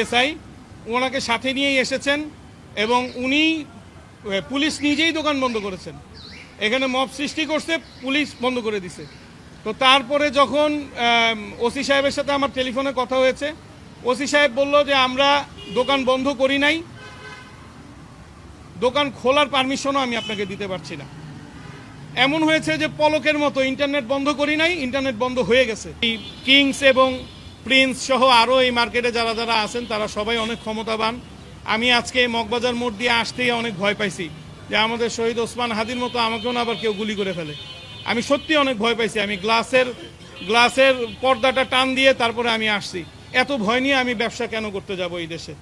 SI ওনাকে সাথে নিয়েই এসেছেন এবং উনি পুলিশ নিজেই দোকান বন্ধ করেছেন। এখানে মব সৃষ্টি করছে, পুলিশ বন্ধ করে দিছে। তো তারপরে যখন ওসি সাহেবের সাথে আমার টেলিফোনে কথা হয়েছে, ওসি সাহেব বলল যে আমরা দোকান বন্ধ করি নাই, দোকান খোলার পারমিশনও আমি আপনাকে দিতে পারছি না। এমন হয়েছে যে পলকের মতো ইন্টারনেট বন্ধ করি নাই, ইন্টারনেট বন্ধ হয়ে গেছে। কিংস এবং প্রিন্স সহ আরও এই মার্কেটে যারা যারা আছেন তারা সবাই অনেক ক্ষমতাবান। আমি আজকে মগবাজার মোড় দিয়ে আসতেই অনেক ভয় পাইছি যে আমাদের শহীদ ওসমান হাদির মতো আমাকেও না আবার কেউ গুলি করে ফেলে। আমি সত্যি অনেক ভয় পাইছি। আমি গ্লাসের পর্দাটা টান দিয়ে তারপরে আমি আসছি। এত ভয় নিয়ে আমি ব্যবসা কেন করতে যাব এই দেশে?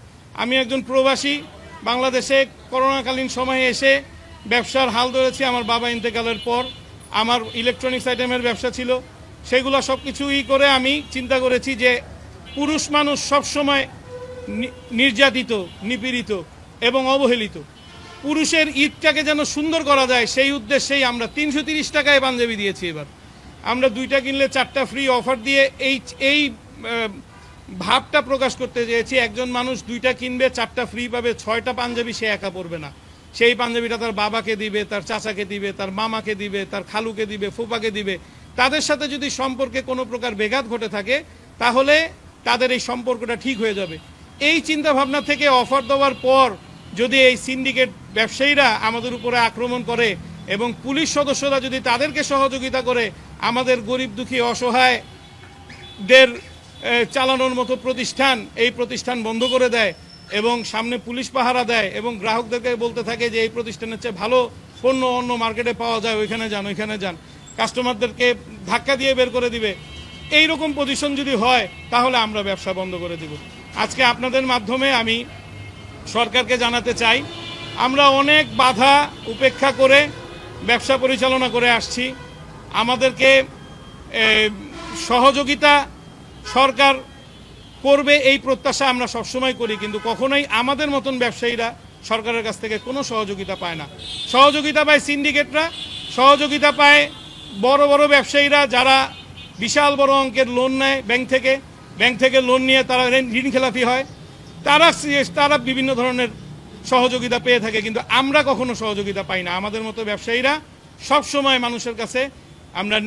আমি একজন প্রবাসী, বাংলাদেশে করোনাকালীন সময়ে এসে ব্যবসার হাল ধরেছি। আমার বাবা ইন্তেকালের পর আমার ইলেকট্রনিক্স আইটেমের ব্যবসা ছিল, সেগুলো সব কিছুই করে আমি চিন্তা করেছি যে পুরুষ মানুষ সবসময় নির্যাতিত, নিপীড়িত এবং অবহেলিত। পুরুষের ঈদটাকে যেন সুন্দর করা যায় সেই উদ্দেশ্যেই আমরা 330 টাকায় পাঞ্জাবি দিয়েছি। এবার আমরা 2টা কিনলে 4টা ফ্রি অফার দিয়ে এই ভাবটা প্রকাশ করতে চেয়েছি। একজন মানুষ 2টা কিনবে 4টা ফ্রি পাবে, 6টা পাঞ্জাবি সে একা পরবে না। সেই পাঞ্জাবিটা তার বাবাকে দিবে, তার চাচাকে দিবে, তার মামাকে দিবে, তার খালুকে দিবে, ফুপাকে দিবে। তাদের সাথে যদি সম্পর্কে কোনো প্রকার ব্যাঘাত ঘটে থাকে তাহলে তাদের এই সম্পর্কটা ঠিক হয়ে যাবে। এই চিন্তা ভাবনা থেকে অফার দেওয়ার পর যদি এই সিন্ডিকেট ব্যবসায়ীরা আমাদের উপরে আক্রমণ করে এবং পুলিশ সদস্যরা যদি তাদেরকে সহযোগিতা করে আমাদের গরিব দুঃখী অসহায়দের চালানোর মতো এই প্রতিষ্ঠান বন্ধ করে দেয় এবং সামনে পুলিশ পাহারা দেয় এবং গ্রাহকদেরকে বলতে থাকে যে এই প্রতিষ্ঠানের চেয়ে ভালো পণ্য অন্য মার্কেটে পাওয়া যায়, ওইখানে যান, কাস্টমারদেরকে ধাক্কা দিয়ে বের করে দিবে, এই রকম পজিশন যদি হয় তাহলে আমরা ব্যবসা বন্ধ করে দিব। আজকে আপনাদের মাধ্যমে আমি সরকারকে জানাতে চাই, আমরা অনেক বাধা উপেক্ষা করে ব্যবসা পরিচালনা করে আসছি। আমাদেরকে সহযোগিতা সরকার করবে এই প্রত্যাশা আমরা সবসময় করি, কিন্তু কখনোই আমাদের মতন ব্যবসায়ীরা সরকারের কাছ থেকে কোনো সহযোগিতা পায় না। সহযোগিতা পায় সিন্ডিকেটরা, সহযোগিতা পায় বড় বড় ব্যবসায়ীরা যারা বিশাল বড় অঙ্কের লোন নেয় ব্যাংক থেকে লোন নিয়ে তারা ঋণ খেলাপি হয়, তারা বিভিন্ন ধরনের সহযোগিতা পেয়ে থাকে, কিন্তু আমরা কখনো সহযোগিতা পাই না। আমাদের মতো ব্যবসায়ীরা সব সময় মানুষের কাছে আমরা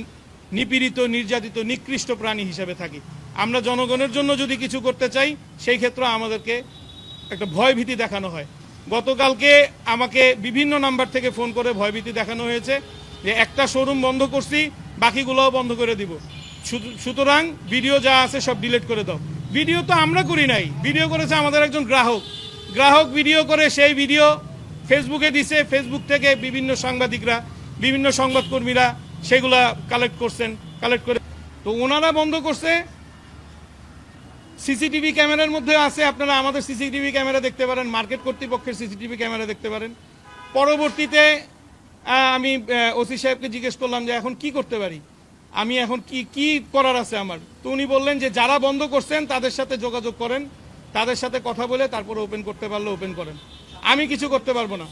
নিপীড়িত, নির্যাতিত, নিকৃষ্ট প্রাণী হিসেবে থাকি। আমরা জনগণের জন্য যদি কিছু করতে চাই সেই ক্ষেত্রে আমাদেরকে একটা ভয়ভীতি দেখানো হয়। গতকালকে আমাকে বিভিন্ন নাম্বার থেকে ফোন করে ভয়ভীতি দেখানো হয়েছে যে একটা শোরুম বন্ধ করছি, বাকিগুলোও বন্ধ করে দিব, সুতরাং ভিডিও যা আছে সব ডিলিট করে দাও। ভিডিও তো আমরা করি নাই, ভিডিও করেছে আমাদের একজন গ্রাহক ভিডিও করে সেই ভিডিও ফেসবুকে দিছে। ফেসবুক থেকে বিভিন্ন সাংবাদিকরা, বিভিন্ন সংবাদকর্মীরা সেগুলা কালেক্ট করে তো ওনারা বন্ধ করছে। সিসিটিভি ক্যামেরার মধ্যে আছে, আপনারা আমাদের সিসিটিভি ক্যামেরা দেখতে পারেন, মার্কেট কর্তৃপক্ষের সিসিটিভি ক্যামেরা দেখতে পারেন। পরবর্তীতে আমি ওসি সাহেবকে জিজ্ঞেস করলাম যে এখন কি করতে পারি, আমি এখন কি করার আছে আমার। তো উনি বললেন যে যারা বন্ধ করছেন তাদের সাথে যোগাযোগ করেন, তাদের সাথে কথা বলে তারপরে ওপেন করতে পারলে ওপেন করেন। আমি কিছু করতে পারবো না।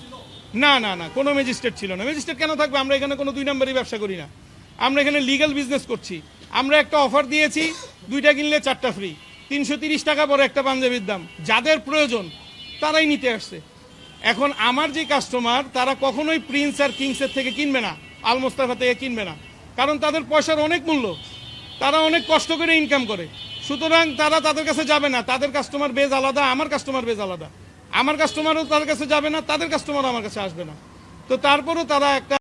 না, কোনো ম্যাজিস্ট্রেট ছিল না। ম্যাজিস্ট্রেট কেন থাকবে? আমরা এখানে কোনো 2 নম্বরই ব্যবসা করি না, আমরা এখানে লিগ্যাল বিজনেস করছি। আমরা একটা অফার দিয়েছি, 2টা কিনলে 4টা ফ্রি, 330 টাকা পরে একটা পাঞ্জাবির দাম। যাদের প্রয়োজন তারাই নিতে আসছে। এখন আমার যে কাস্টমার তারা কখনোই প্রিন্স আর কিংসের থেকে কিনবে না, আল মোস্তাফা থেকে কিনবে না, কারণ তাদের পয়সার অনেক মূল্য, তারা অনেক কষ্ট করে ইনকাম করে। সুতরাং তারা তাদের কাছে যাবে না। তাদের কাস্টমার বেজ আলাদা, আমার কাস্টমার বেজ আলাদা। আমার কাস্টমারও তাদের কাছে যাবে না, তাদের কাস্টমারও আমার কাছে আসবে না। তো তারপরও তারা একটা